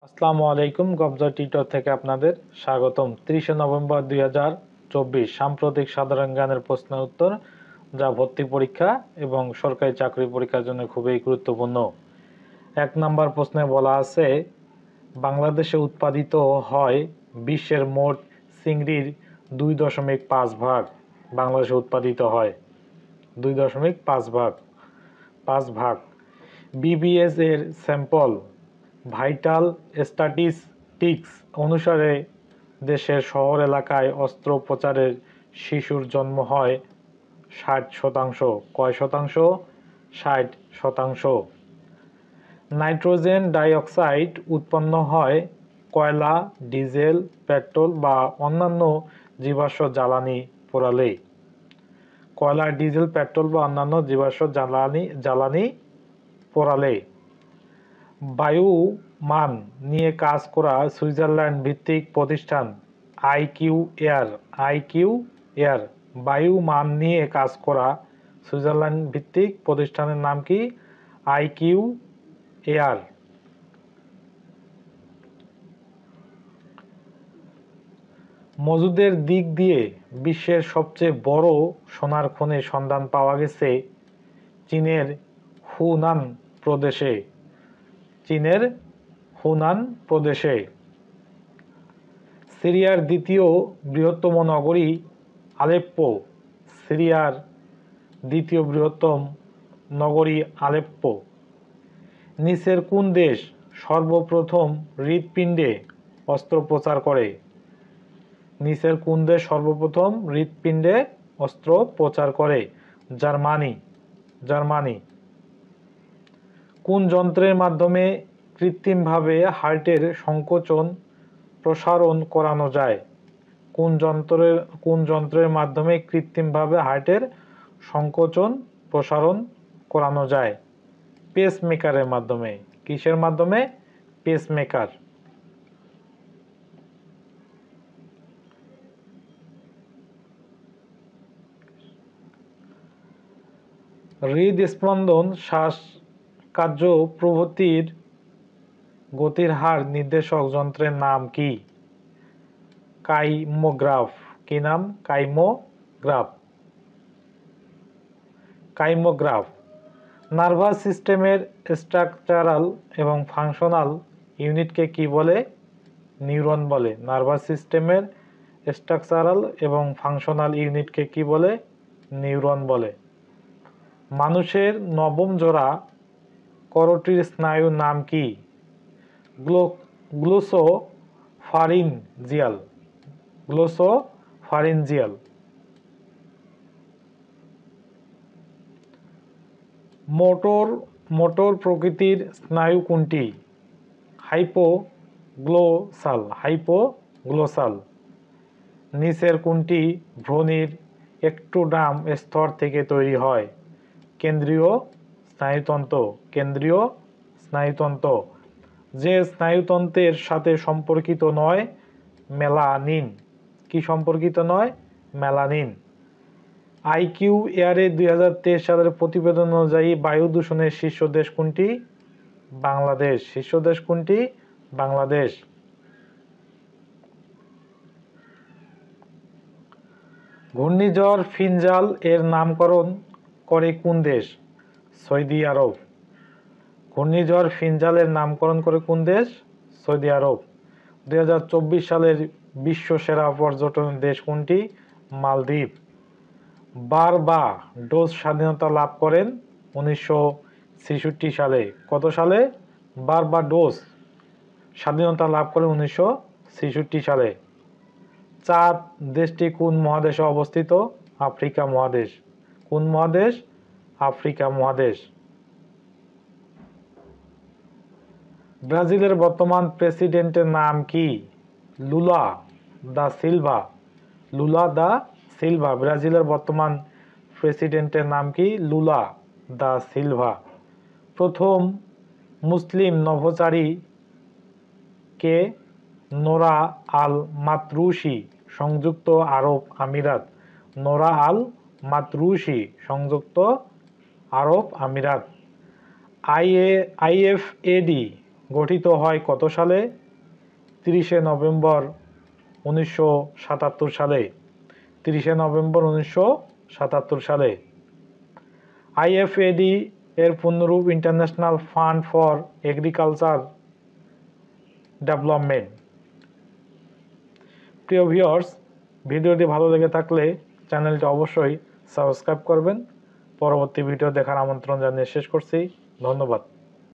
আসসালামু আলাইকুম। গবজা টিউটর থেকে আপনাদের স্বাগতম। 30 নভেম্বর 2024 সাম্প্রতিক সাধারণ জ্ঞানের প্রশ্নের উত্তর, যা ভর্তি পরীক্ষা এবং সরকারি চাকরি পরীক্ষার জন্য খুবই গুরুত্বপূর্ণ। 1 নম্বর প্রশ্নে বলা আছে, বাংলাদেশে উৎপাদিত হয় বিশ্বের মোট চিংড়ির 2.5 ভাগ। বাংলাদেশে উৎপাদিত হয় 2.5 ভাগ। বিবিএস এর স্যাম্পল ভাইটাল স্ট্যাটিস্টিক্স অনুসারে দেশের শহর এলাকায় অস্ত্রোপচারের শিশুর জন্ম হয় 60%। কয় শতাংশ? 60%। নাইট্রোজেন ডাইঅক্সাইড উৎপন্ন হয় কয়লা, ডিজেল, পেট্রোল বা অন্যান্য জীবাশ্ম জ্বালানি পোড়ালে। কয়লা, ডিজেল, পেট্রোল বা অন্যান্য জীবাশ্ম জ্বালানি পোড়ালে। বায়ু মান নিয়ে কাজ করা সুইজারল্যান্ড ভিত্তিক প্রতিষ্ঠান আইকিউ এয়ার। বায়ু মান নিয়ে কাজ করা সুইজারল্যান্ড ভিত্তিক প্রতিষ্ঠানের নাম কি? IQ air. মজুদের দিক দিয়ে বিশ্বের সবচেয়ে বড় সোনার খনির সন্ধান পাওয়া গেছে চীনের হুনান প্রদেশে। সিরিয়ার দ্বিতীয় বৃহত্তম নগরী আলেপ্পো। সিরিয়ার দ্বিতীয় বৃহত্তম নগরী আলেপ্পো। নিচের কোন দেশ সর্বপ্রথম হৃৎপিণ্ডে অস্ত্রোপচার করে? নিচের কোন দেশ সর্বপ্রথম হৃৎপিণ্ডে অস্ত্রোপচার করে? জার্মানি। কোন যন্ত্রের মাধ্যমে কৃত্রিমভাবে হার্টের সংকোচন প্রসারণ করানো যায়? কোন যন্ত্রের মাধ্যমে কৃত্রিমভাবে হার্টের সংকোচন প্রসারণ করানো যায়? পেসমেকারের মাধ্যমে। কিসের মাধ্যমে? পেসমেকার। হৃদস্পন্দন, শ্বাসকার্য প্রভৃতির গতির হার নির্দেশক যন্ত্রের নাম কি? কাইমোগ্রাফ। কি নাম? কাইমোগ্রাফ। নার্ভাস সিস্টেমের স্ট্রাকচারাল এবং ফাংশনাল ইউনিটকে কি বলে? নিউরন বলে। নার্ভাস সিস্টেমের স্ট্রাকচারাল এবং ফাংশনাল ইউনিটকে কি বলে? নিউরন বলে। মানুষের নবম জোড়া করোটির স্নায়ুর নাম কি? গ্লোসোফারিঞ্জিয়াল। মোটর প্রকৃতির স্নায়ু কোনটি? হাইপোগ্লোসাল। নিচের কোনটি ভ্রূণের এক্টোডার্ম স্তর থেকে তৈরি হয়? কেন্দ্রীয় স্নায়ুতন্ত্র। যে স্নায়ুতন্ত্রের সাথে সম্পর্কিত নয় মেলানিন। কি সম্পর্কিত নয়? মেলানিন। আইকিউ এয়ারের 2023 সালের প্রতিবেদন অনুযায়ী বায়ু দূষণের শীর্ষ দেশ কোনটি? বাংলাদেশ। শীর্ষ দেশ কোনটি? বাংলাদেশ। ঘূর্ণিঝড় ফিনজাল এর নামকরণ করে কোন দেশ? সৌদি আরব। ঘূর্ণিঝড় ফিনজালের নামকরণ করে কোন দেশ? সৌদি আরব। 2024 সালের বিশ্ব সেরা পর্যটন দেশ কোনটি? মালদ্বীপ। বারবাডোস স্বাধীনতা লাভ করেন 1966 সালে। কত সালে? বারবাডোস স্বাধীনতা লাভ করেন 1966 সালে। চাদ দেশটি কোন মহাদেশে অবস্থিত? আফ্রিকা মহাদেশ। কোন মহাদেশ? আফ্রিকা মহাদেশ। ব্রাজিলের বর্তমান প্রেসিডেন্টের নাম কি? লুলা দা সিলভা। ব্রাজিলের বর্তমান প্রেসিডেন্টের নাম কি? লুলা দা সিলভা। প্রথম মুসলিম নভোচারী কে? নোরা আল মাতরুশি, সংযুক্ত আরব আমিরাত। নোরা আল মাতরুশি, সংযুক্ত আরব আমিরাত। আইএফএডি গঠিত হয় কত সালে? 30শে নভেম্বর 1977 সালে। 30শে নভেম্বর 1977 সালে। IFAD এর পূর্ণরূপ international fund for agriculture development. প্রিয় ভিউয়ার্স, ভিডিওটি ভালো লেগে থাকলে চ্যানেলটি অবশ্যই সাবস্ক্রাইব করবেন। পরবর্তী ভিডিও দেখার আমন্ত্রণ জানিয়ে শেষ করছি। ধন্যবাদ।